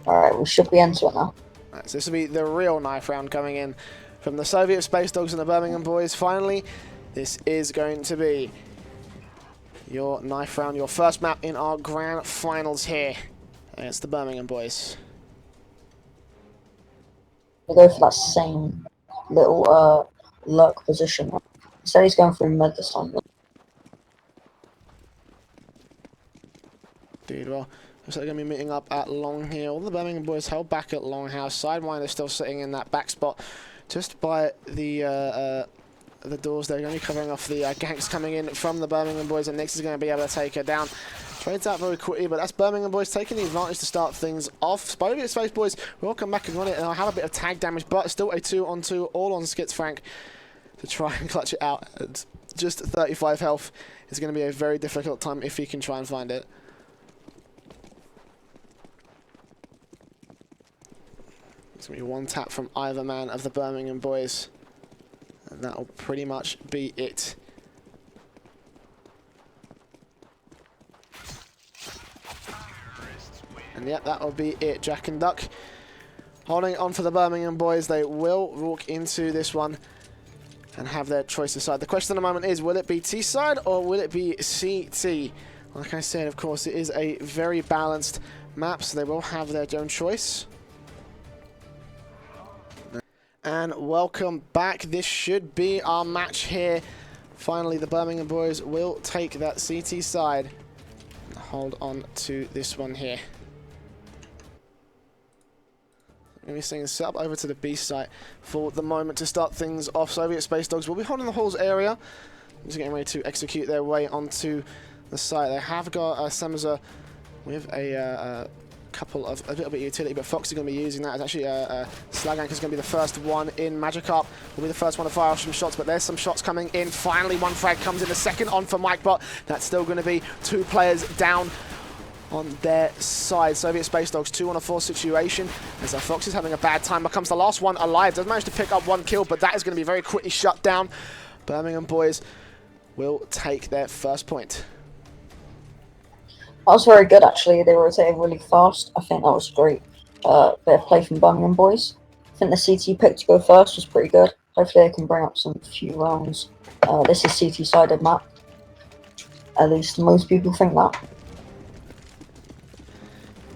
Alright, we should be into it now. Right, so this will be the real knife round coming in from the SovietSpaceDogs and the Birmingham Boys. Finally, this is going to be your knife round, your first map in our grand finals here against the Birmingham Boys. We'll go for that same little lurk position. Instead he's going for mid this time. Dude, well, looks like they're going to be meeting up at Long here. All the Birmingham Boys held back at Longhouse. Sidewinder still sitting in that back spot just by the doors. They're going to be covering off the ganks coming in from the Birmingham Boys, and Nix is going to be able to take her down. Trades out very quickly, but that's Birmingham Boys taking the advantage to start things off. Space Boys will come back and run it, and I'll have a bit of tag damage, but still a 2-on-2 all on Skitsfrank to try and clutch it out. At just 35 health is going to be a very difficult time if he can try and find it. It's going to be one tap from either man of the Birmingham Boys, and that will pretty much be it. And yep, that will be it. Jack and Duck holding on for the Birmingham Boys. They will walk into this one and have their choice aside. The question at the moment is, will it be T-side or will it be CT? Like I said, of course, it is a very balanced map, so they will have their own choice. And welcome back. This should be our match here. Finally, the Birmingham Boys will take that CT side and hold on to this one here. I'm going to be seeing set up over to the B site for the moment to start things off. SovietSpaceDogs will be holding the halls area. Just getting ready to execute their way onto the site. They have got Semza with a couple of a little bit of utility, but Fox is going to be using that. It's actually Slagank is going to be the first one in. Magikarp will be the first one to fire off some shots, but there's some shots coming in. Finally, one frag comes in. The second on for Mike, but that's still going to be 2 players down on their side. SovietSpaceDogs 2-on-4 situation as Fox is having a bad time. Becomes the last one alive. Does manage to pick up 1 kill, but that is going to be very quickly shut down. Birmingham Boys will take their first point. That was very good, actually. They were rotating really fast. I think that was great. Bit of play from Birmingham Boys. I think the CT pick to go first was pretty good. Hopefully they can bring up some few rounds. This is CT-sided map. At least most people think that.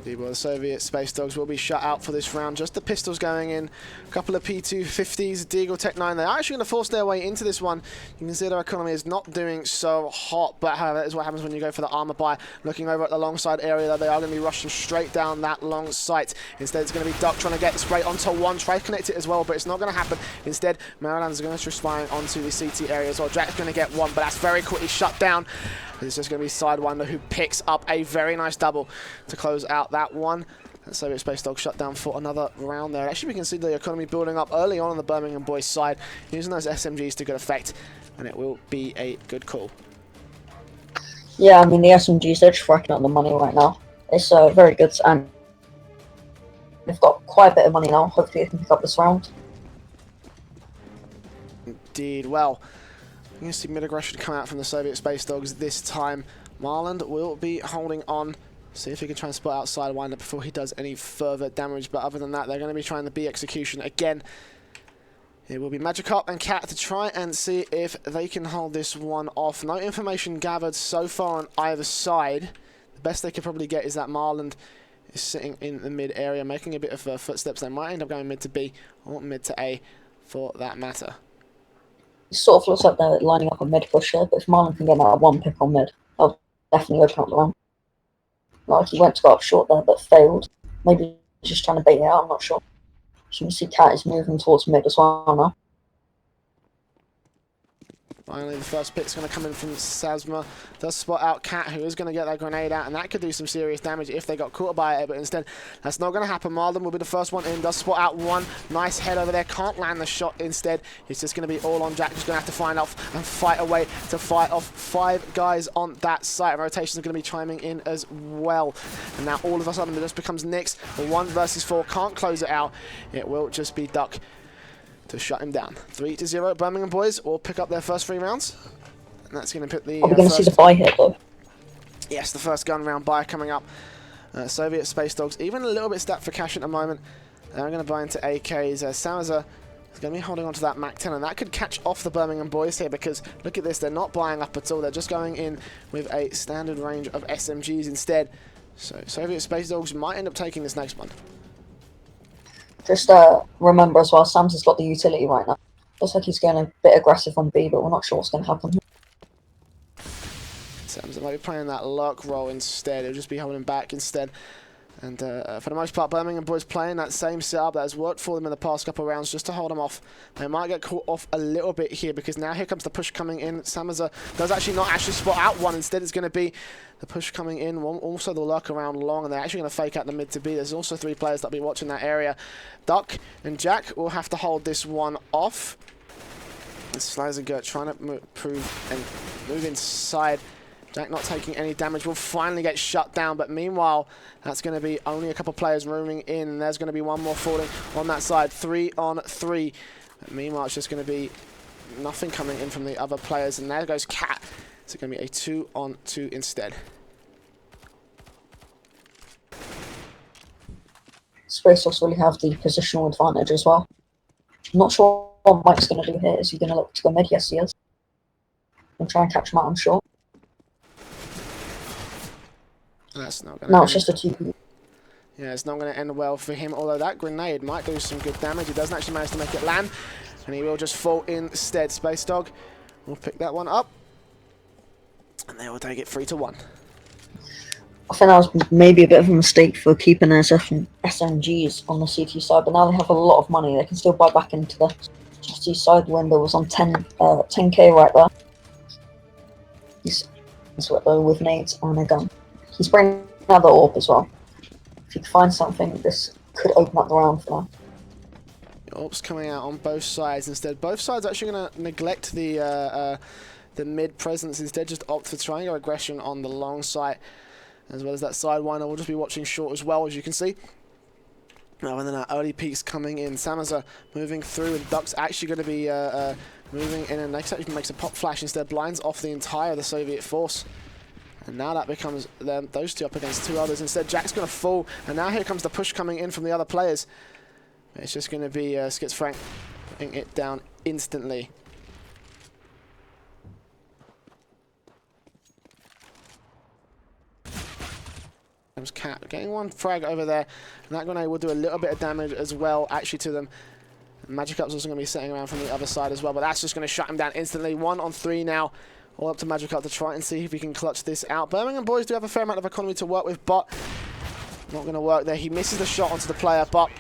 Well, the SovietSpaceDogs will be shut out for this round. Just the pistols going in. A couple of P250s, Deagle Tech 9. They're actually going to force their way into this one. You can see their economy is not doing so hot, but however, that is what happens when you go for the armor buy. Looking over at the long side area, though, they are going to be rushing straight down that long sight. Instead, it's going to be Duck trying to get straight onto one. Try to connect it as well, but it's not going to happen. Instead, Maryland is going to try onto the CT area as well. Jack's going to get one, but that's very quickly shut down. It's just going to be Sidewinder who picks up a very nice double to close out that one. And SovietSpaceDogs shut down for another round there. Actually, we can see the economy building up early on the Birmingham Boys side, using those SMGs to good effect, and it will be a good call. Yeah, I mean, the SMGs, they're just racking up the money right now. It's very good, and they've got quite a bit of money now. Hopefully they can pick up this round. Indeed. Well, you're going to see mid-aggression come out from the SovietSpaceDogs this time. Marland will be holding on. See if he can try and spot out Sidewinder before he does any further damage. But other than that, they're going to be trying the B execution again. It will be Magikarp and Cat to try and see if they can hold this one off. No information gathered so far on either side. The best they could probably get is that Marland is sitting in the mid area, making a bit of footsteps. They might end up going mid to B or mid to A for that matter. It sort of looks like they're lining up a mid push here, but if Marlon can get that 1 pick on mid, that'll definitely open up the round. Like he went to go up short there, but failed. Maybe he's just trying to bait it out, I'm not sure. So you can see Cat is moving towards mid as well now. Finally, the first pick's going to come in from Sazma. Does spot out Cat, who is going to get that grenade out, and that could do some serious damage if they got caught by it, but instead, that's not going to happen. Marlon will be the first one in. Does spot out one. Nice head over there. Can't land the shot instead. It's just going to be all on Jack, who's going to have to find off and fight away to fight off 5 guys on that site. Rotations are going to be chiming in as well. And now all of a sudden, it just becomes Nyx. The 1 versus 4. Can't close it out. It will just be Duck to shut him down. 3-0. Birmingham Boys will pick up their first 3 rounds. And that's going to put the... Are we going to see the buy hit, though? Yes, the first gun round buy coming up SovietSpaceDogs, even a little bit stacked for cash at the moment. They're going to buy into AKs. Samaza is going to be holding on to that MAC-10, and that could catch off the Birmingham Boys here, because look at this, they're not buying up at all. They're just going in with a standard range of SMGs instead. So SovietSpaceDogs might end up taking this next one. Just remember as well, Sam's has got the utility right now. Looks like he's going a bit aggressive on B, but we're not sure what's going to happen. Sam's might be playing that luck roll instead. He'll just be holding back instead. And for the most part, Birmingham Boys playing that same setup that has worked for them in the past couple of rounds just to hold them off. They might get caught off a little bit here, because now here comes the push coming in. Samaza does actually not actually spot out one. Instead, it's going to be the push coming in. Also, the lurk around long, and they're actually going to fake out the mid to B. There's also 3 players that'll be watching that area. Duck and Jack will have to hold this one off. And Slazergert trying to move inside. Jack not taking any damage, will finally get shut down, but meanwhile, that's going to be only a couple players roaming in, and there's going to be one more falling on that side. 3 on 3. But meanwhile, it's just going to be nothing coming in from the other players, and there goes Cat. It's going to be a 2 on 2 instead. SpaceDogs really have the positional advantage as well. I'm not sure what Mike's going to do here. Is he going to look to go mid? Yes, he is. And try and catch him out, I'm sure. That's not going to. No, it's just a 2. Yeah, it's not going to end well for him, although that grenade might do some good damage. He doesn't actually manage to make it land, and he will just fall instead. SpaceDog will pick that one up, and they will take it 3 to 1. I think that was maybe a bit of a mistake for keeping their SMGs on the CT side, but now they have a lot of money. They can still buy back into the CT side. Window was on 10k right there. He's with nades and a gun. He's bringing another AWP as well. If you can find something, this could open up the round for now. AWP's coming out on both sides instead. Both sides are actually going to neglect the mid presence. Instead, just opt for triangle aggression on the long side, as well as that sidewinder. We'll just be watching short as well, as you can see. Now, and then our early peaks coming in. Samaza moving through, and Duck's actually going to be moving in, and next actually makes a pop flash instead. Blinds off the entire the Soviet force. And now that becomes those 2 up against 2 others. Instead, Jack's going to fall, and now here comes the push coming in from the other players. It's just going to be Skitz putting it down instantly. There's Cat getting 1 frag over there, and that grenade will do a little bit of damage as well, actually, to them. Magic Up's also going to be sitting around from the other side as well, but that's just going to shut him down instantly. 1 on 3 now. All up to Magic Up to try and see if he can clutch this out. Birmingham Boys do have a fair amount of economy to work with, but not going to work there. He misses the shot onto the player, but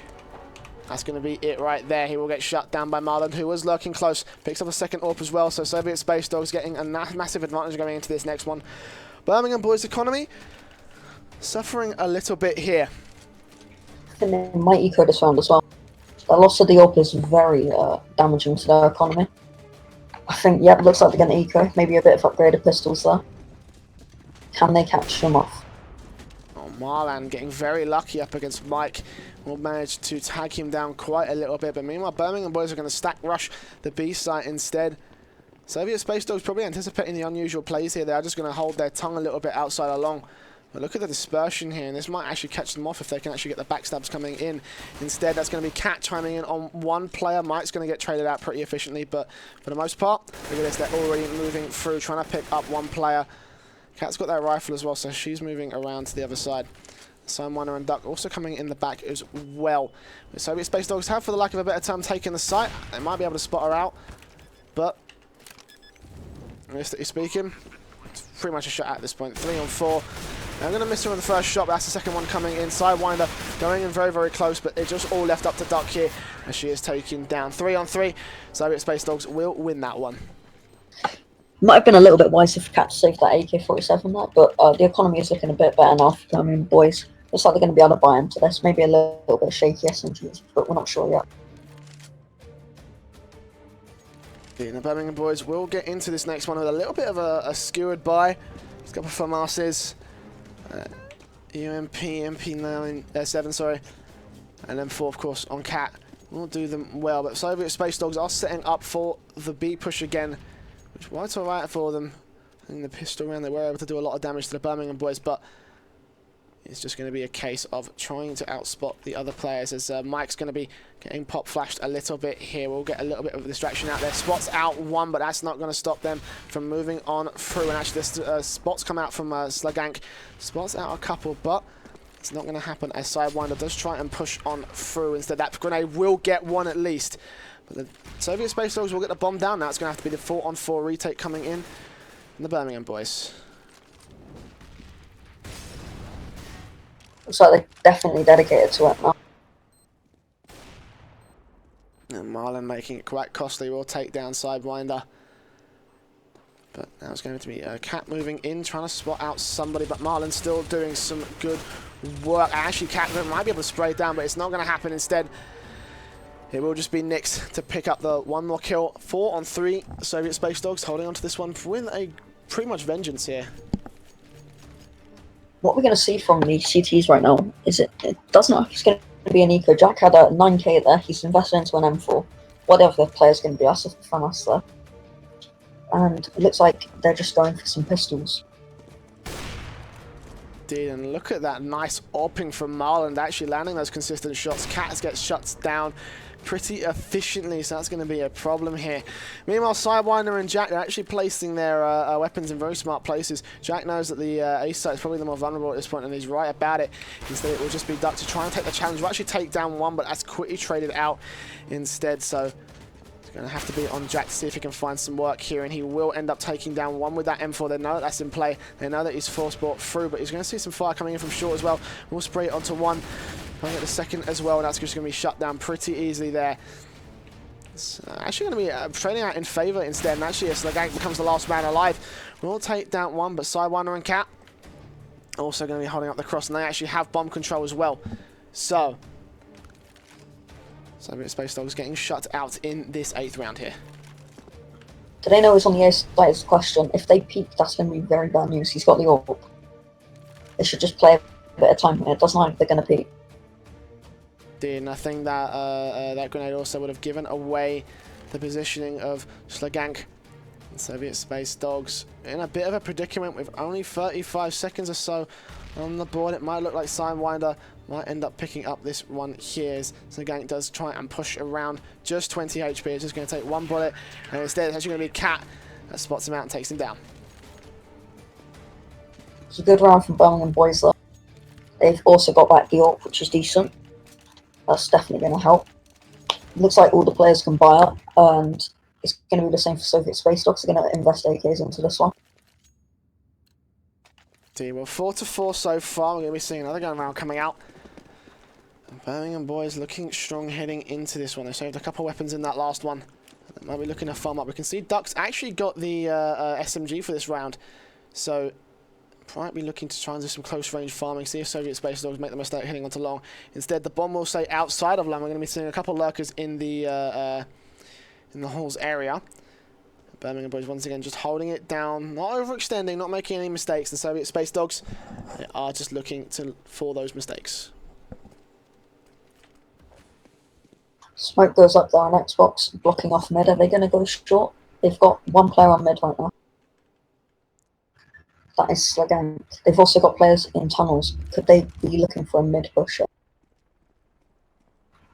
that's going to be it right there. He will get shut down by Marlon, who was lurking close. Picks up a second AWP as well, so SovietSpaceDogs getting a massive advantage going into this next one. Birmingham Boys economy suffering a little bit here. I think they might eco this round as well. The loss of the AWP is very damaging to their economy. I think, yep, looks like they're going to eco. Maybe a bit of upgraded pistols there. Can they catch them off? Oh, Marlan getting very lucky up against Mike. Will manage to tag him down quite a little bit. But meanwhile, Birmingham Boys are going to stack rush the B site instead. SovietSpaceDogs probably anticipating the unusual plays here. They are just going to hold their tongue a little bit outside along. But look at the dispersion here, and this might actually catch them off if they can actually get the backstabs coming in. Instead, that's going to be Cat chiming in on 1 player. Mike's going to get traded out pretty efficiently, but for the most part, look at this, they're already moving through, trying to pick up 1 player. Cat's got that rifle as well, so she's moving around to the other side. Sidewinder and Duck also coming in the back as well. The SovietSpaceDogs have, for the lack of a better term, taken the site. They might be able to spot her out, but realistically speaking, it's pretty much a shot at this point. 3 on 4. I'm going to miss her on the first shot, but that's the second one coming in. Sidewinder going in very, very close, but it's just all left up to Duck here as she is taken down. 3 on 3. SovietSpaceDogs will win that one. Might have been a little bit wiser for Cat to save that AK-47 there, but the economy is looking a bit better now for Birmingham Boys. Looks like they're going to be able to buy into this. Maybe a little bit shaky SMGs, but we're not sure yet. The Birmingham Boys will get into this next one with a little bit of a skewered buy. There's a couple of FAMASes. UMP, MP9, 7, sorry. And then 4, of course, on Cat. We'll do them well, but SovietSpaceDogs are setting up for the B push again, which was alright for them. In the pistol round, they were able to do a lot of damage to the Birmingham Boys, but It's just going to be a case of trying to outspot the other players as Mike's going to be getting pop flashed a little bit here. We'll get a little bit of a distraction out there. Spots out one, but that's not going to stop them from moving on through. And actually, this spots come out from Slagank. Spots out a couple, but it's not going to happen as Sidewinder does try and push on through. Instead, that grenade will get one at least. But the SovietSpaceDogs will get the bomb down now. It's going to have to be the 4-on-4 retake coming in. And the Birmingham Boys. Looks like they're definitely dedicated to it now. And Marlon making it quite costly. Will take down Sidewinder. But now it's going to be Cat moving in, trying to spot out somebody. But Marlon still doing some good work. Actually, Cat might be able to spray it down, but it's not going to happen. Instead, it will just be Nyx to pick up the one more kill. 4-on-3. SovietSpaceDogs holding on to this one with a pretty much vengeance here. What we're going to see from the CTs right now is it doesn't look like it's going to be an eco. Jack had a 9k there. He's invested into an M4. Whatever the player's going to be, that's from us there. And it looks like they're just going for some pistols. Indeed, and look at that nice opping from Marlon, actually landing those consistent shots. Cats gets shut down pretty efficiently, so that's going to be a problem here. Meanwhile, Sidewinder and Jack are actually placing their weapons in very smart places. Jack knows that the ace site is probably the more vulnerable at this point, and he's right about it. Instead, it will just be Duck to try and take the challenge. We'll actually take down one, but that's quickly traded out instead, so it's going to have to be on Jack to see if he can find some work here, and he will end up taking down one with that M4. They know that that's in play. They know that he's force brought through, but he's going to see some fire coming in from short as well. We'll spray it onto one. Trying to get the second as well, and that's just going to be shut down pretty easily there. It's actually going to be trading out in favour instead, and actually Slagank becomes the last man alive. We'll take down one, but Sidewinder and Cat also going to be holding up the cross, and they actually have bomb control as well. So, SovietSpaceDogs getting shut out in this 8th round here. Do they know it's on the ace side is the question. If they peek, that's going to be very bad news. He's got the AWP. They should just play a bit of time here. It doesn't look like they're going to peek. And I think that that grenade also would have given away the positioning of Slagank. SovietSpaceDogs in a bit of a predicament with only 35 seconds or so on the board. It might look like Sidewinder might end up picking up this one here. Slagank does try and push around, just 20 HP. It's just going to take one bullet, and instead it's actually going to be Cat that spots him out and takes him down. It's a good round from Birmingham Boys though. They've also got back the AWP, which is decent. That's definitely going to help. Looks like all the players can buy up, and it's going to be the same for SovietSpaceDogs. They're going to invest AKs into this one. Well, 4-4 so far. We're going to be seeing another gun round coming out. And Birmingham Boys looking strong heading into this one. They saved a couple of weapons in that last one. They might be looking to farm up. We can see Duck's actually got the SMG for this round. So might be looking to try and do some close range farming, see if SovietSpaceDogs make the mistake hitting onto long. Instead, the bomb will stay outside of long. We're going to be seeing a couple of lurkers in the halls area. Birmingham Boys once again just holding it down, not overextending, not making any mistakes. The SovietSpaceDogs are just looking for those mistakes. Smoke goes up there on Xbox, blocking off mid. Are they going to go short? They've got one player on mid right now. That is Slagank. They've also got players in tunnels. Could they be looking for a mid pusher?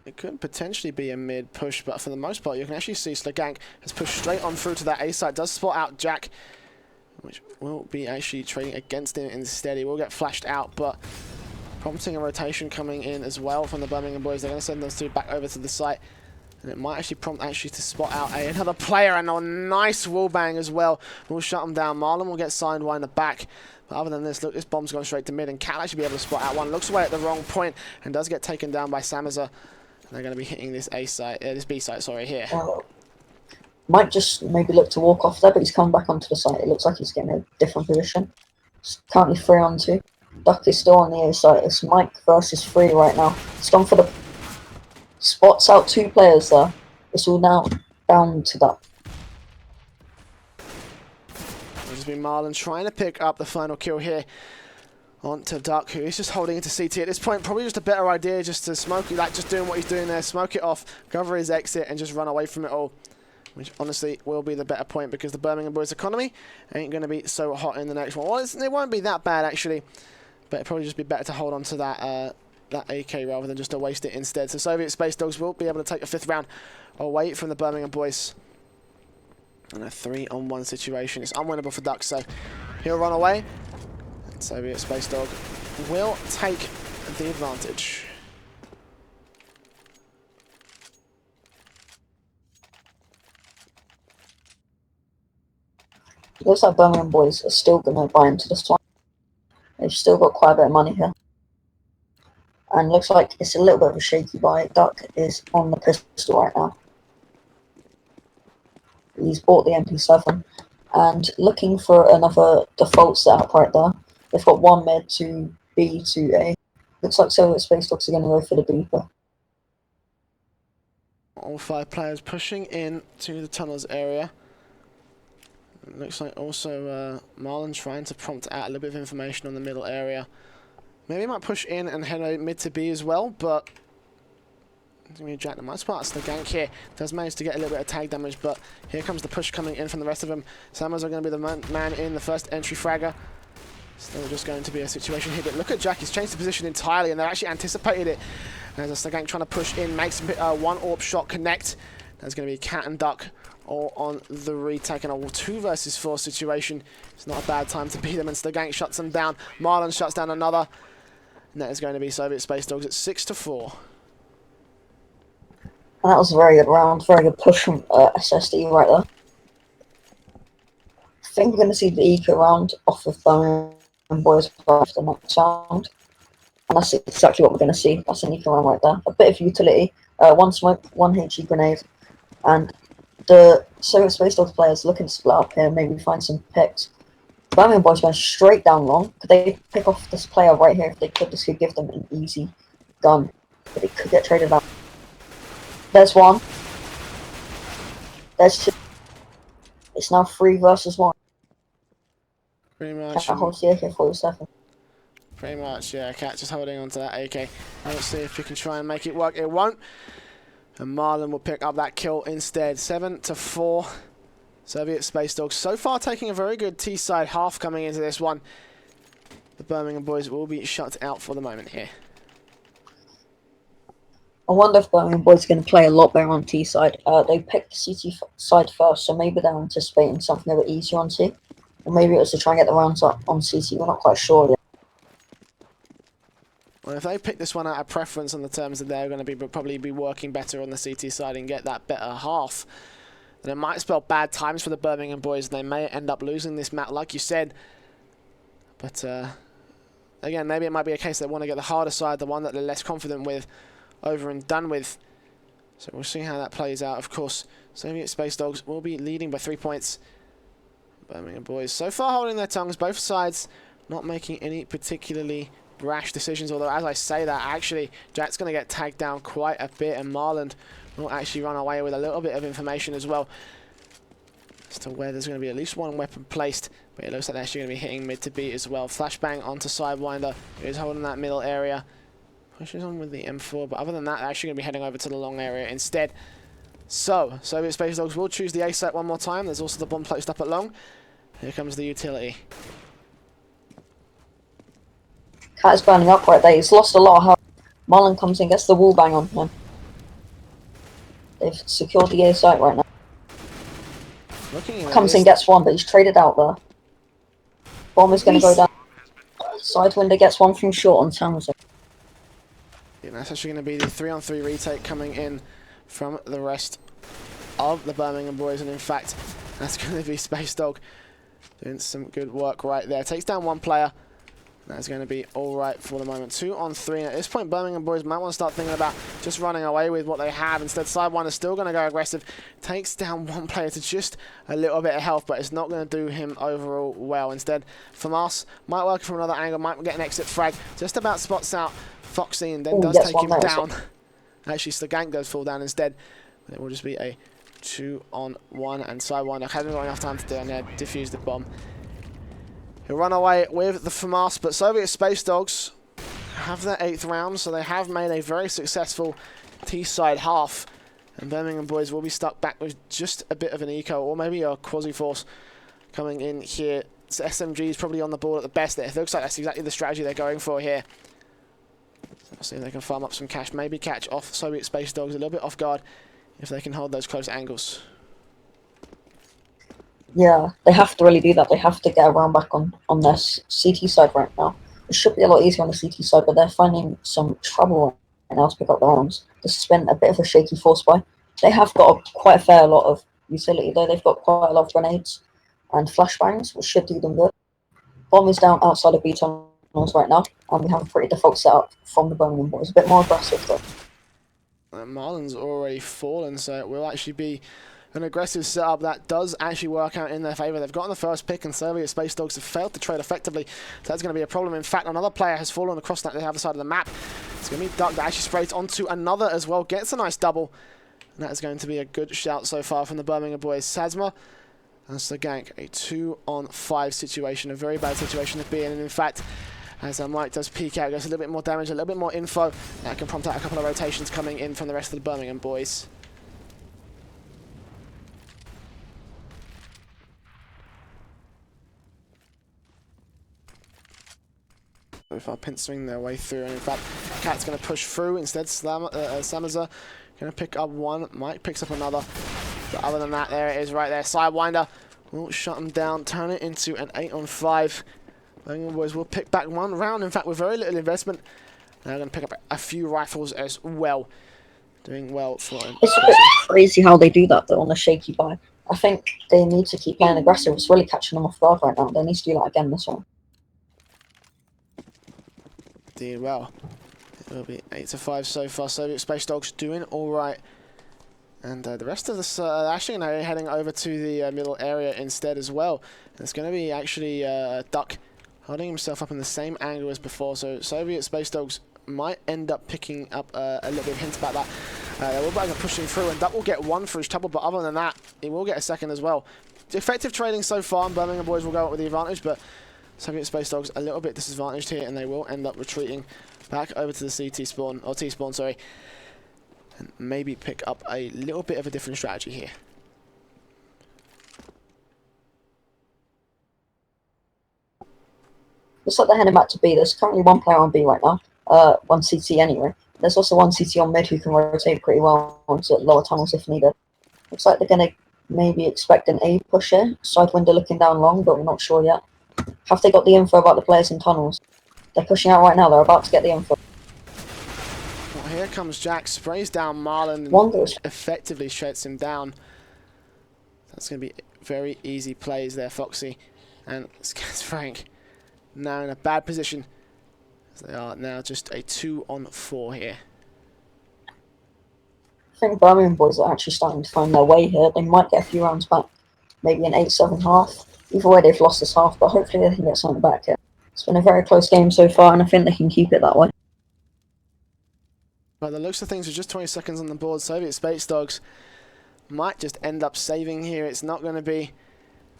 It could potentially be a mid push, but for the most part, you can actually see Slagank has pushed straight on through to that A site. Does spot out Jack, which will be actually trading against him instead. He will get flashed out, but prompting a rotation coming in as well from the Birmingham Boys. They're going to send those two back over to the site. And it might actually prompt to spot out another player, and a nice wallbang as well. We'll shut him down. Marlon will get Sidewinder back. But other than this, look, this bomb's gone straight to mid, and can actually be able to spot out one. Looks away at the wrong point, and does get taken down by Samaza. And they're going to be hitting this A site, this B site, sorry, here. Might just maybe look to walk off there, but he's coming back onto the site. It looks like he's getting a different position. It's currently 3-on-2. Duck is still on the A site. It's Mike versus 3 right now. It's gone for the spots out 2 players there. It's all now down to Duck. It's been Marlon trying to pick up the final kill here onto Duck, who is just holding into CT at this point. Probably just a better idea just to smoke it, like just doing what he's doing there, smoke it off, cover his exit, and just run away from it all. Which honestly will be the better point, because the Birmingham Boys economy ain't going to be so hot in the next one. Well, it won't be that bad actually, but it'd probably just be better to hold on to that that AK rather than just to waste it instead. So SovietSpaceDogs will be able to take a 5th round away from the Birmingham Boys. And a 3-on-1 situation. It's unwinnable for Ducks, so he'll run away. And SovietSpaceDog will take the advantage. Looks like Birmingham Boys are still going to buy into this one. They've still got quite a bit of money here. And looks like it's a little bit of a shaky buy. Duck is on the pistol right now. He's bought the MP7 and looking for another default setup right there. They've got one mid to B to A. Looks like SovietSpaceDogs are going to go for the beeper. All 5 players pushing in to the tunnels area. It looks like also Marlon trying to prompt out a little bit of information on the middle area. Maybe he might push in and head out mid to B as well, but it's going to be Jack that might spot the gank here. Does manage to get a little bit of tag damage, but here comes the push coming in from the rest of them. Sammers are going to be the man in the first entry fragger. Still just going to be a situation here, but look at Jack, he's changed the position entirely, and they've actually anticipated it. As the gank trying to push in, makes one AWP shot connect. There's going to be cat and duck all on the retake, and a 2 versus 4 situation. It's not a bad time to beat them, and Gank shuts them down. Marlon shuts down another, and that is going to be SovietSpaceDogs at 6-4. And that was a very good round, very good push from SSD right there. I think we're going to see the eco round off of Birmingham Boys after the next round. And that's exactly what we're going to see. That's an eco round right there. A bit of utility, 1 smoke, 1 HE grenade, and the SovietSpaceDogs players looking to split up here, maybe find some picks. Birmingham Boys going straight down long. Could they pick off this player right here if they could? This could give them an easy gun, but they could get traded out. There's 1. There's 2. It's now 3 versus 1. Pretty much. Cat holds the AK-47. Pretty much, yeah. Cat just holding on to that AK. Let's see if he can try and make it work. It won't. And Marlon will pick up that kill instead. 7-4. SovietSpaceDogs so far taking a very good T-side half coming into this one. The Birmingham Boys will be shut out for the moment here. I wonder if Birmingham Boys are going to play a lot better on T side. They picked the CT side first, so maybe they're anticipating something a bit easier on T. Or maybe it was to try and get the rounds up on CT. We're not quite sure yet. Well, if they pick this one out of preference on the terms that they're going to be probably be working better on the CT side and get that better half, then it might spell bad times for the Birmingham Boys, and they may end up losing this map, like you said. But again, maybe it might be a case they want to get the harder side, the one that they're less confident with, over and done with. So we'll see how that plays out. Of course, SovietSpaceDogs will be leading by 3 points. Birmingham Boys so far holding their tongues, both sides not making any particularly rash decisions, although as I say that, actually Jack's going to get tagged down quite a bit, and Marland will actually run away with a little bit of information as well as to where there's going to be at least 1 weapon placed, but it looks like they're actually going to be hitting mid to B as well. Flashbang onto Sidewinder, who is holding that middle area. Pushes on with the M4, but other than that, they're actually going to be heading over to the long area instead. So, SovietSpaceDogs will choose the A site one more time. There's also the bomb placed up at long. Here comes the utility. Cat is burning up right there. He's lost a lot of health. Marlon comes in, gets the wall bang on him. They've secured the A site right now. Comes in, gets 1, but he's traded out there. Bomb is going to go down. Sidewinder gets 1 from short on Samuelson. Yeah, that's actually going to be the 3-on-3 retake coming in from the rest of the Birmingham Boys, and in fact, that's going to be SpaceDog doing some good work right there. Takes down 1 player. That's going to be all right for the moment. 2-on-3. And at this point, Birmingham Boys might want to start thinking about just running away with what they have. Instead, Sidewinder is still going to go aggressive. Takes down 1 player to just a little bit of health, but it's not going to do him overall well. Instead, FAMAS might work from another angle, might get an exit frag. Just about spots out Foxy and then does take him down. Actually, Gank does fall down instead. But it will just be a 2-on-1, and Sidewinder hasn't got enough time to do it, and defuse the bomb. He'll run away with the FAMAS, but SovietSpaceDogs have their 8th round, so they have made a very successful T-side half. And Birmingham Boys will be stuck back with just a bit of an eco, or maybe a quasi-force coming in here SMGs probably on the board at the best. It looks like that's exactly the strategy they're going for here. So we'll see if they can farm up some cash, maybe catch off SovietSpaceDogs a little bit off guard if they can hold those close angles. Yeah, they have to really do that. They have to get around back on their CT side right now. It should be a lot easier on the CT side, but they're finding some trouble right now to pick up their arms. This has been a bit of a shaky force buy. They have got quite a fair lot of utility, though. They've got quite a lot of grenades and flashbangs, which should do them good. Bomb is down outside of B tunnels right now, and we have a pretty default setup from the Birmingham Boys. A bit more aggressive, though. Marlon's already fallen, so it will actually be an aggressive setup that does actually work out in their favour. They've gotten the first pick, and SovietSpaceDogs have failed to trade effectively, so that's going to be a problem. In fact, another player has fallen across the other side of the map. It's going to be Duck that actually sprays onto another as well, gets a nice double, and that is going to be a good shout so far from the Birmingham Boys. Sazma and Slagank, a 2-on-5 situation, a very bad situation to be in, and in fact, as Mike does peek out, gets a little bit more damage, a little bit more info, that can prompt out a couple of rotations coming in from the rest of the Birmingham Boys. So far pincering their way through, and in fact, Cat's going to push through. Instead, Samaza going to pick up one, Mike picks up another, but other than that, there it is right there. Sidewinder will shut him down, turn it into an 8-on-5. Birmingham Boys will pick back one round, in fact, with very little investment. They're going to pick up a few rifles as well. Doing well for him. It's a bit crazy how they do that, though, on a shaky buy. I think they need to keep playing aggressive. It's really catching them off guard right now. They need to do that again this one. Indeed, well, it will be 8-5 so far. SovietSpaceDogs doing all right. And the rest of this actually heading over to the middle area instead as well. And it's going to be actually Duck holding himself up in the same angle as before. So SovietSpaceDogs might end up picking up a little bit of hints about that. They will be pushing through, and Duck will get one for his trouble, but other than that, he will get a second as well. Effective trading so far, and Birmingham Boys will go up with the advantage, but SovietSpaceDogs a little bit disadvantaged here, and they will end up retreating back over to the CT spawn, or T spawn, sorry, and maybe pick up a little bit of a different strategy here. Looks like they're heading back to B. There's currently one player on B right now. One CT anyway. There's also one CT on mid who can rotate pretty well onto lower tunnels if needed. Looks like they're going to maybe expect an A push here. Sidewinder looking down long, but we're not sure yet. Have they got the info about the players in tunnels? They're pushing out right now. They're about to get the info. Well, here comes Jack. Sprays down Marlon One goes. effectively shuts him down. That's going to be very easy plays there, Foxy. And Frank now in a bad position. They are now just a 2-on-4 here. I think Birmingham Boys are actually starting to find their way here. They might get a few rounds back. Maybe an 8-7 half. Either way, they've lost this half, but hopefully they can get something back here. It's been a very close game so far, and I think they can keep it that way. By the looks of things, with just 20 seconds on the board, SovietSpaceDogs might just end up saving here. It's not going to be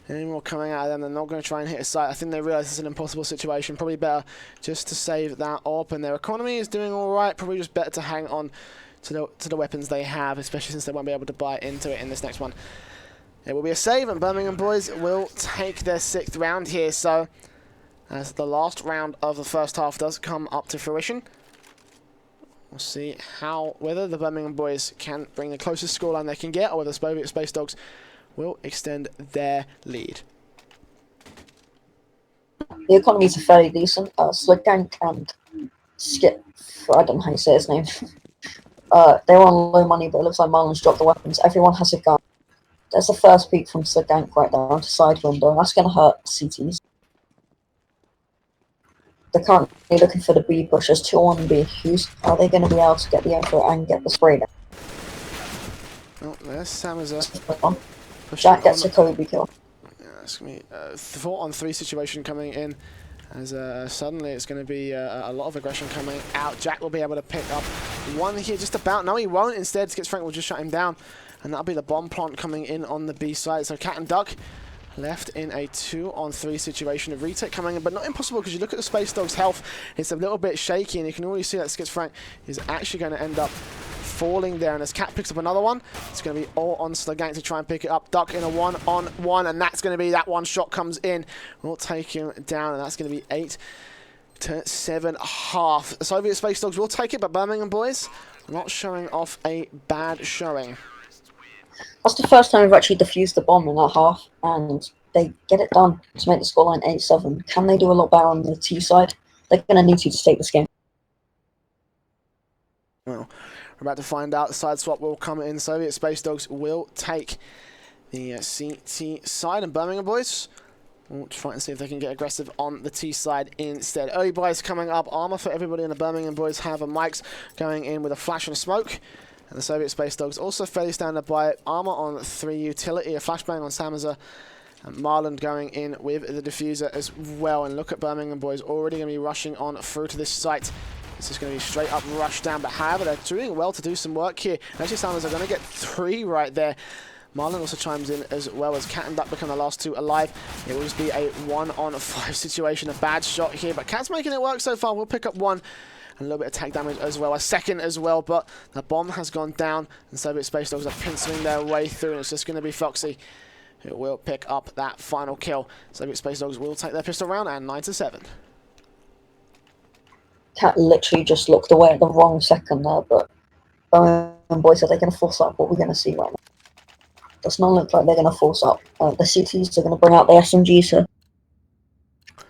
any more coming out of them. They're not going to try and hit a site. I think they realise it's an impossible situation. Probably better just to save that up. And their economy is doing all right. Probably just better to hang on to the weapons they have, especially since they won't be able to buy into it in this next one. It will be a save, and Birmingham Boys will take their 6th round here. So, as the last round of the first half does come up to fruition, we'll see whether the Birmingham Boys can bring the closest scoreline they can get, or whether SovietSpaceDogs will extend their lead. The economies are fairly decent. Slagank and Skip, I don't know how you say his name. They were on low money, but it looks like Marlon's dropped the weapons. Everyone has a gun. There's the first peek from Slagank right down to Sidewinder. That's going to hurt CTs. They're currently looking for the B push. There's 2 on B. Are they going to be able to get the info and get the spray down? Oh, there's Samaza. Jack gets a Kobe kill. Yeah, it's going to be a 4-on-3 situation coming in, as suddenly it's going to be a lot of aggression coming out. Jack will be able to pick up one here just about. No, he won't. Instead, SkitsFrank will just shut him down, and that'll be the bomb plant coming in on the B side. So Cat and Duck left in a 2-on-3 situation. A retake coming in, but not impossible, because you look at the Space Dog's health, it's a little bit shaky, and you can already see that SkitsFrank is actually going to end up falling there, and as Cat picks up another one, it's going to be all on Slagank to try and pick it up. Duck in a 1-on-1, and that's going to be that one shot comes in. We'll take him down, and that's going to be 8 to 7 half. The SovietSpaceDogs will take it, but Birmingham Boys not showing off a bad showing. That's the first time we've actually defused the bomb in that half, and they get it done to make the scoreline 8-7. Can they do a lot better on the T side? They're going to need to take this game. Well, we're about to find out. The side swap will come in. SovietSpaceDogs will take the CT side, and Birmingham Boys will try and see if they can get aggressive on the T side instead. Early buys coming up. Armor for everybody, and the Birmingham Boys have a mics going in with a flash and a smoke. And the SovietSpaceDogs also fairly standard by armor on 3 utility, a flashbang on Samaza, and Marlon going in with the diffuser as well. And look at Birmingham Boys already going to be rushing on through to this site. This is going to be straight up rush down, but however, they're doing well to do some work here. Actually, Samaza are going to get 3 right there. Marlon also chimes in as well as Cat and Duck become the last 2 alive. It will just be a 1-on-5 situation. A bad shot here, but Cat's making it work so far. We'll pick up 1. And a little bit of attack damage as well, a second as well, but the bomb has gone down, and SovietSpaceDogs are pinceling their way through, and it's just going to be Foxy who will pick up that final kill. SovietSpaceDogs will take their pistol round, and 9 to 7. Cat literally just looked away at the wrong second there, but Birmingham Boys, are they going to force up what we're going to see right now? Does not look like they're going to force up. The CTs are going to bring out the SMGs here,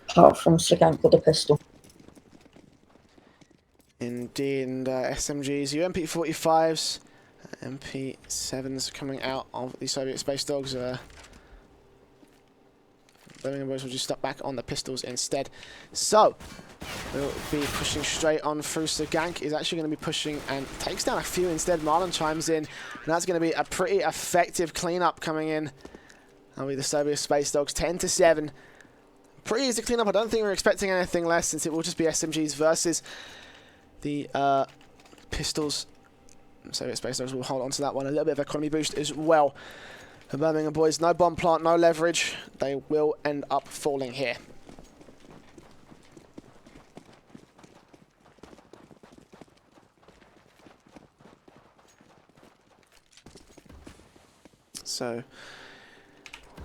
apart from Slagank with the pistol. Indeed, and SMGs, UMP-45s, MP7s coming out of the SovietSpaceDogs. Birmingham Boys will just step back on the pistols instead. So, we'll be pushing straight on through. Slagank is actually going to be pushing and takes down a few instead. Marlon chimes in, and that's going to be a pretty effective cleanup coming in. That'll be the SovietSpaceDogs 10 to 7. Pretty easy cleanup. I don't think we're expecting anything less, since it will just be SMGs versus the pistols. SovietSpaceDogs will hold on to that one. A little bit of economy boost as well. The Birmingham Boys, no bomb plant, no leverage. They will end up falling here. So,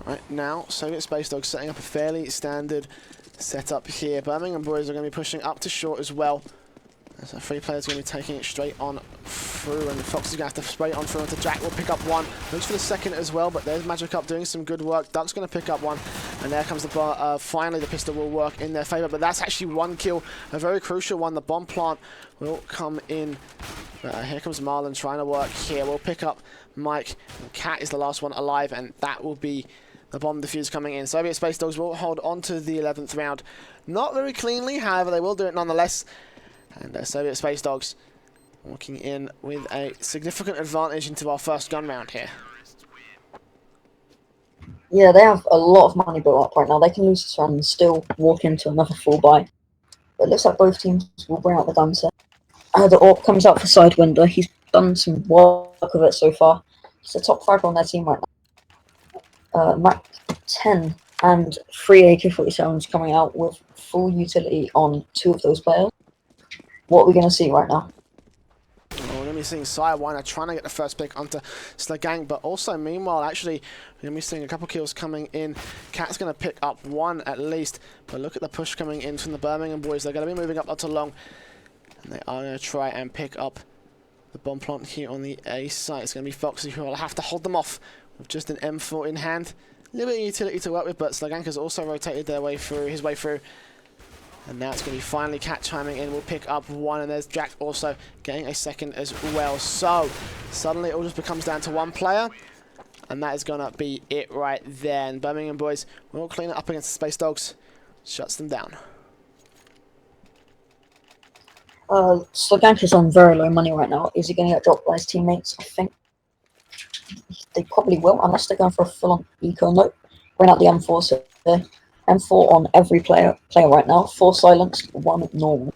right now, SovietSpaceDogs setting up a fairly standard setup here. Birmingham Boys are going to be pushing up to short as well. So 3 players are going to be taking it straight on through, and Fox is going to have to spray it on through into Jack. Will pick up 1. Looks for the second as well, but there's Magic Up doing some good work. Duck's going to pick up 1, and there comes the bar. Finally, the pistol will work in their favour, but that's actually 1 kill, a very crucial one. The bomb plant will come in. Here comes Marlon trying to work here. We'll pick up Mike. And Cat is the last one alive, and that will be the bomb defuse coming in. SovietSpaceDogs will hold on to the 11th round. Not very cleanly, however, they will do it nonetheless. And SovietSpaceDogs walking in with a significant advantage into our first gun round here. Yeah, they have a lot of money built up right now. They can lose this round and still walk into another full buy. But it looks like both teams will bring out the gun set. The AWP comes out for Sidewinder. He's done some work with it so far. He's the top 5 on their team right now. Mac 10 and 3 AK-47s coming out with full utility on 2 of those players. What are we going to see right now? Well, we're going to be seeing Sidewinder trying to get the first pick onto Slagank, but also, meanwhile, actually, we're going to be seeing a couple kills coming in. Cat's going to pick up 1 at least, but look at the push coming in from the Birmingham Boys. They're going to be moving up not too long, and they are going to try and pick up the bomb plant here on the A site. It's going to be Foxy who will have to hold them off with just an M4 in hand. A little bit of utility to work with, but Slagank has also rotated his way through. And now it's going to be finally Cat chiming in. We'll pick up 1, and there's Jack also getting a second as well. So, suddenly it all just becomes down to 1 player. And that is going to be it right there. And Birmingham Boys will clean it up against the SpaceDogs. Shuts them down. Slagank is on very low money right now. Is he going to get dropped by his teammates? I think they probably will, unless they're going for a full-on eco note. Bring out the M4s here. M4 on every player right now. 4 silenced, 1 normal.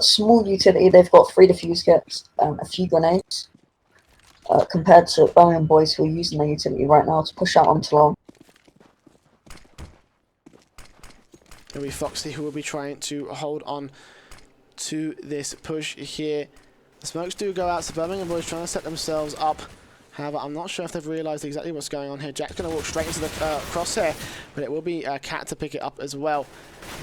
Small utility, they've got 3 defuse kits, a few grenades. Compared to Birmingham Boys, who are using their utility right now to push out onto long. It'll be Foxy who will be trying to hold on to this push here. The smokes do go out, so Birmingham Boys trying to set themselves up. However, I'm not sure if they've realised exactly what's going on here. Jack's going to walk straight into the crosshair, but it will be Cat to pick it up as well.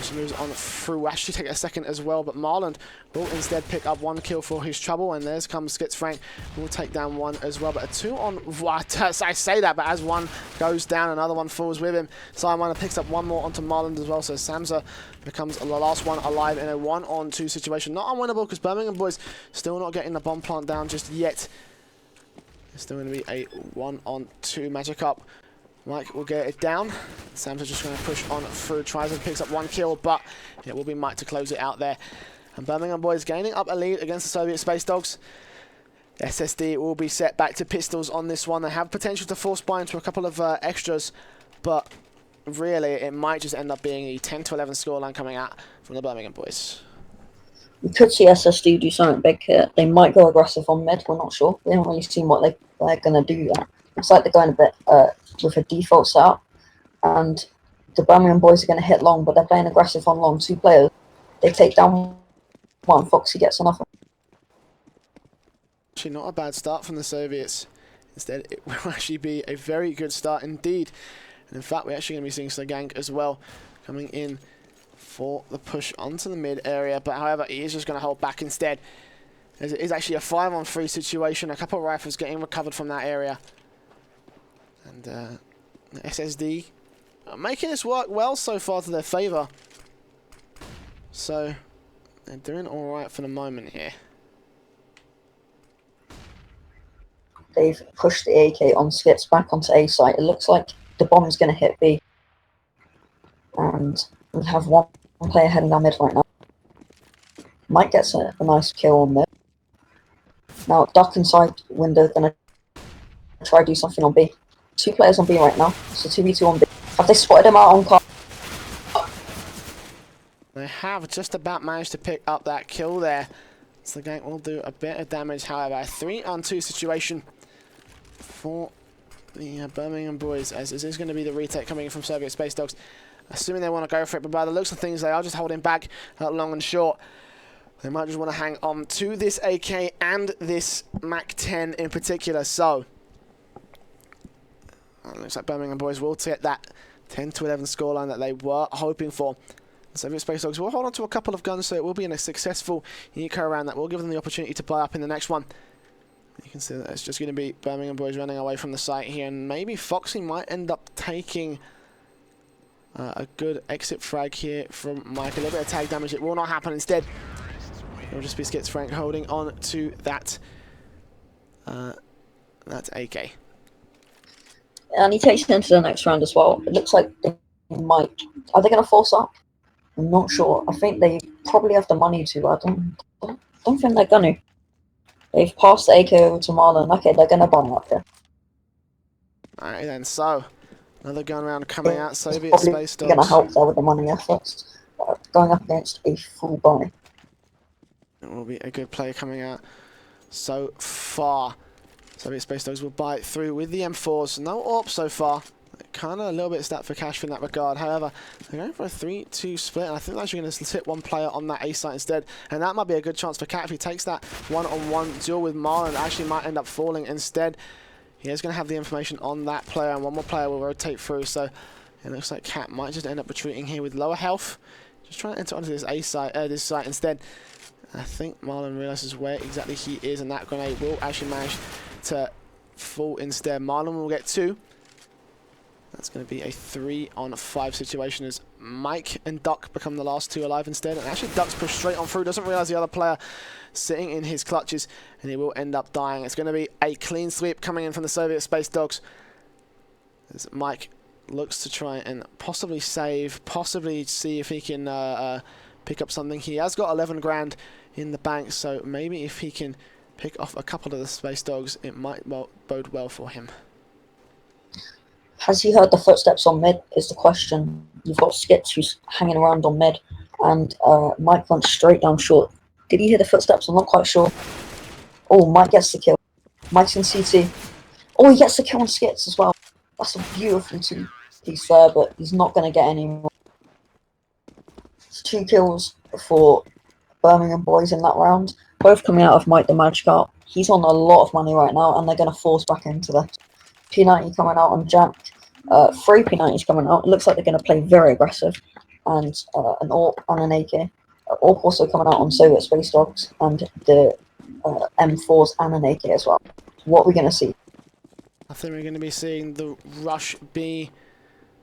She moves on through. Actually, take a second as well, but Marland will instead pick up 1 kill for his trouble, and there's comes Skits Frank, who will take down 1 as well. But a 2 on what? I say that, but as 1 goes down, another 1 falls with him. Simon picks up 1 more onto Marland as well, so Samza becomes the last one alive in a 1-on-2 situation. Not unwinnable because Birmingham Boys still not getting the bomb plant down just yet. It's still going to be a 1-on-2 magic up. Mike will get it down. Sam's just going to push on through, tries and picks up 1 kill, but it will be Mike to close it out there. And Birmingham Boys gaining up a lead against the SovietSpaceDogs. SSD will be set back to pistols on this one. They have potential to force buy into a couple of extras, but really it might just end up being a 10-11 scoreline coming out from the Birmingham Boys. We could see SSD do something big here. They might go aggressive on mid, we're not sure. We haven't really seen what they're going to do yet. Looks like they're going a bit with a default setup. And the Birmingham Boys are going to hit long, but they're playing aggressive on long. 2 players. They take down 1. Foxy gets another. Actually, not a bad start from the Soviets. Instead, it will actually be a very good start indeed. And in fact, we're actually going to be seeing Slagank as well coming in for the push onto the mid area, but however, he is just going to hold back instead. As it is actually a 5-on-3 situation, a couple of rifles getting recovered from that area. And the SSD are making this work well so far to their favour. So, they're doing alright for the moment here. They've pushed the AK on Skits back onto A site. It looks like the bomb's going to hit B. And we have 1 player heading down mid right now. Mike gets a nice kill on mid. Now, duck inside window, gonna try to do something on B. 2 players on B right now, so 2v2 on B. Have they spotted him out on car? They have just about managed to pick up that kill there. So the gang will do a bit of damage, however. A 3-on-2 situation for the Birmingham Boys, as this is going to be the retake coming in from SovietSpaceDogs. Assuming they want to go for it, but by the looks of things, they are just holding back long and short. They might just want to hang on to this AK and this MAC-10 in particular. So, it looks like Birmingham Boys will get that 10-11 scoreline that they were hoping for. The SovietSpaceDogs will hold on to a couple of guns, so it will be in a successful eco round that will give them the opportunity to buy up in the next one. You can see that it's just going to be Birmingham Boys running away from the site here, and maybe Foxy might end up taking a good exit frag here from Mike. A little bit of tag damage. It will not happen. Instead, it will just be Skits Frank holding on to that AK. And he takes it into the next round as well. It looks like they might. Are they going to force up? I'm not sure. I think they probably have the money to. I don't think they're going to. They've passed the AK over to Marlon. Okay, they're going to bomb up there. Alright then, so another gun round coming out. SovietSpaceDogs going to help there with the money efforts. Going up against a full buy. It will be a good play coming out so far. SovietSpaceDogs will buy through with the M4s. No AWP so far. Kind of a little bit stacked for cash in that regard. However, they're going for a 3-2 split, and I think they're actually going to sit 1 player on that A site instead. And that might be a good chance for Cat if he takes that 1-on-1 duel with Marlon. Actually might end up falling instead. He is going to have the information on that player, and 1 more player will rotate through. So it looks like Cat might just end up retreating here with lower health. Just trying to enter onto this A site, this site instead. I think Marlon realizes where exactly he is, and that grenade will actually manage to fall instead. Marlon will get 2. That's going to be a 3-on-5 situation as Mike and Duck become the last 2 alive instead. And actually Duck's pushed straight on through, doesn't realize the other player sitting in his clutches, and he will end up dying. It's going to be a clean sweep coming in from the SovietSpaceDogs as Mike looks to try and possibly save, possibly see if he can pick up something. He has got 11 grand in the bank, so maybe if he can pick off a couple of the Space Dogs, it might bode well for him. Has he heard the footsteps on mid is the question. You've got Skits who's hanging around on mid, and Mike went straight down short. Did he hear the footsteps? I'm not quite sure. Oh, Mike gets the kill. Mike's in CT. Oh, he gets the kill on Skits as well. That's a beautiful 2-piece there, but he's not going to get any more. It's 2 kills for Birmingham Boys in that round. both coming out of Mike the Magikarp. He's on a lot of money right now, and they're going to force back into this. P90 coming out on Jack. 3 P90s coming out. It looks like they're going to play very aggressive. And an AWP and an AK. AWP also coming out on SovietSpaceDogs and the M4s and an AK as well. What are we going to see? I think we're going to be seeing the Rush B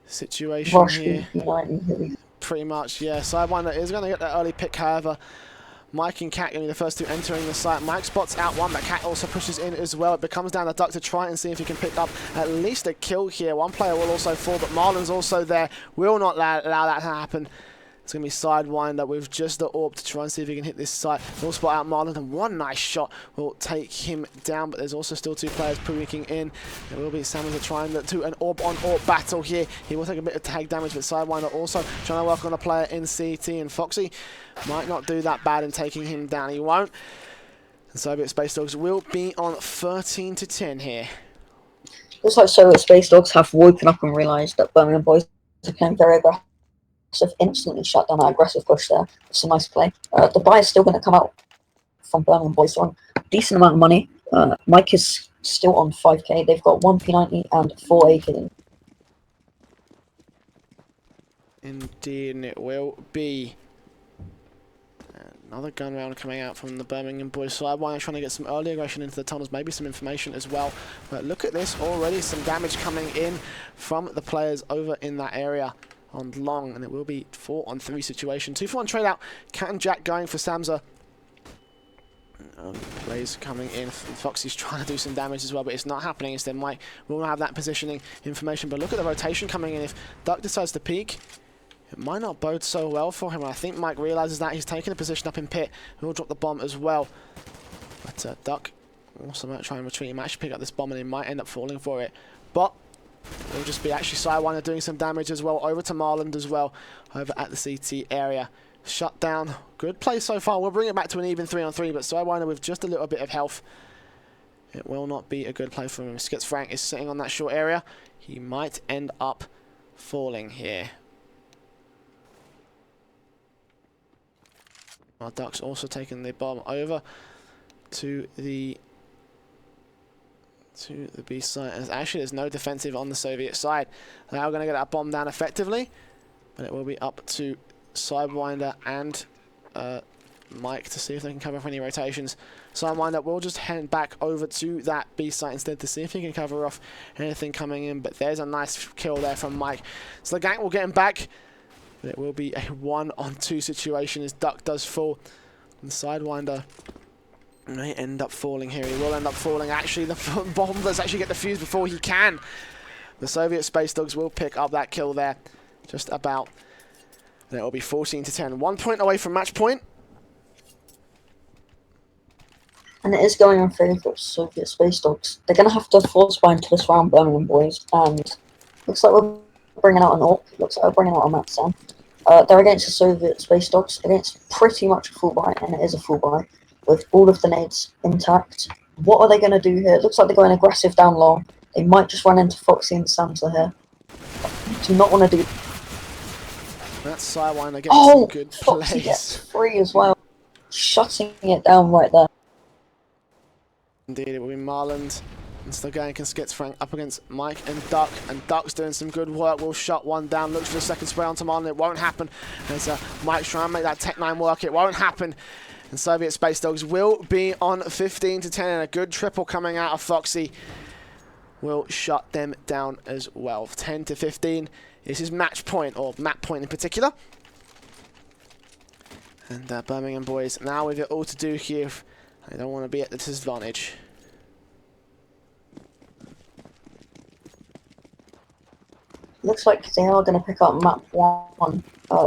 situation Rush here. P90. Pretty much, yeah. Sidewinder is going to get that early pick, however. Mike and Cat going to be the first two entering the site. Mike spots out one, but Cat also pushes in as well. It becomes down to Duck to try and see if he can pick up at least a kill here. One player will also fall, but Marlon's also there. Will not allow that to happen. It's going to be Sidewinder with just the AWP to try and see if he can hit this site. We'll spot out Marlon, and one nice shot will take him down, but there's also still 2 players peeking in. There will be Samuels trying to do an AWP-on-AWP battle here. He will take a bit of tag damage, but Sidewinder also trying to work on a player in CT, and Foxy might not do that bad in taking him down. He won't. And SovietSpaceDogs will be on 13 to 10 here. Looks like SovietSpaceDogs have woken up and realised that Birmingham Boys are playing very aggressive. Instantly shut down that aggressive push there. It's a nice play. The buy is still going to come out from Birmingham Boys on a decent amount of money. Mike is still on 5k. They've got 1 P90 and 4 AK. Indeed, and it will be another gun round coming out from the Birmingham Boys side. Why trying to get some early aggression into the tunnels, maybe some information as well. But look at this already, some damage coming in from the players over in that area on long, and it will be 4-on-3 situation. 2-for-1 trade out. Cat and Jack going for Samza. Plays coming in. Foxy's trying to do some damage as well, but it's not happening. Instead, Mike will not have that positioning information. But look at the rotation coming in. If Duck decides to peek, it might not bode so well for him. I think Mike realizes that. He's taking a position up in pit. He'll drop the bomb as well. But Duck also might try and retreat. He might actually pick up this bomb, and he might end up falling for it. But it'll just be actually Sidewinder doing some damage as well. Over to Marland as well, over at the CT area. Shut down. Good play so far. We'll bring it back to an even 3-on-3, but Sidewinder with just a little bit of health. It will not be a good play for him. Skits Frank is sitting on that short area. He might end up falling here. Our Ducks also taking the bomb over to the B side. As actually, there's no defensive on the Soviet side. They are going to get that bomb down effectively, but it will be up to Sidewinder and Mike to see if they can cover for any rotations. Sidewinder will just head back over to that B site instead to see if he can cover off anything coming in, but there's a nice kill there from Mike. So the gang will get him back, but it will be a 1-on-2 situation as Duck does fall. And Sidewinder may end up falling here. He will end up falling. Actually, the bomb does actually get defused before he can. The SovietSpaceDogs will pick up that kill there, just about. And it will be 14 to 10. 1 point away from match point. And it is going on for SovietSpaceDogs. They're going to have to force buy into this round, Birmingham Boys. And looks like we're bringing out an AWP. Looks like we're bringing out a Matsan. They're against the SovietSpaceDogs, against pretty much a full buy, and it is a full buy, with all of the nades intact. What are they going to do here? It looks like they're going aggressive down low. They might just run into Foxy and Samsa here. Do not want to do. That's Sidewinder getting some good Foxy gets plays. free as well. Shutting it down right there. Indeed, it will be Marland. And still going Skits Frank up against Mike and Duck. And Duck's doing some good work. Will shut one down. Looks for the second spray onto Marland. It won't happen. As Mike's trying to make that Tech 9 work. It won't happen. And SovietSpaceDogs will be on 15 to 10, and a good triple coming out of Foxy will shut them down as well. 10 to 15. This is match point, or map point in particular. And Birmingham Boys now with it all to do here. They don't want to be at the disadvantage. Looks like they are going to pick up map 1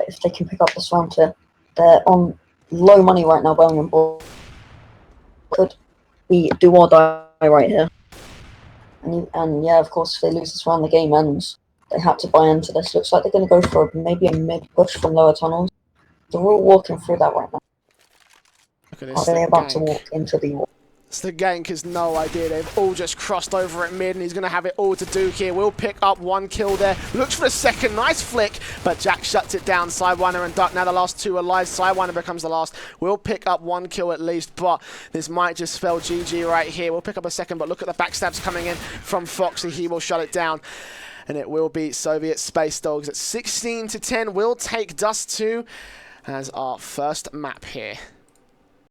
if they can pick up this round here. They're on low money right now, Birmingham Boys. Could be do or die right here. And yeah, of course, if they lose this round, the game ends. They had to buy into this. Looks like they're going to go for maybe a mid push from lower tunnels. They're all walking through that right now. Look at this. Are they about to walk into the wall? So the gank has no idea. They've all just crossed over at mid, and he's going to have it all to do here. Will pick up one kill there. Looks for the second. Nice flick, but Jack shuts it down. Sidewinder and Duck now the last two alive. Sidewinder becomes the last. Will pick up one kill at least, but this might just spell GG right here. We'll pick up a second, but look at the backstabs coming in from Foxy. He will shut it down. And it will be SovietSpaceDogs at 16-10. We'll take Dust 2 as our first map here.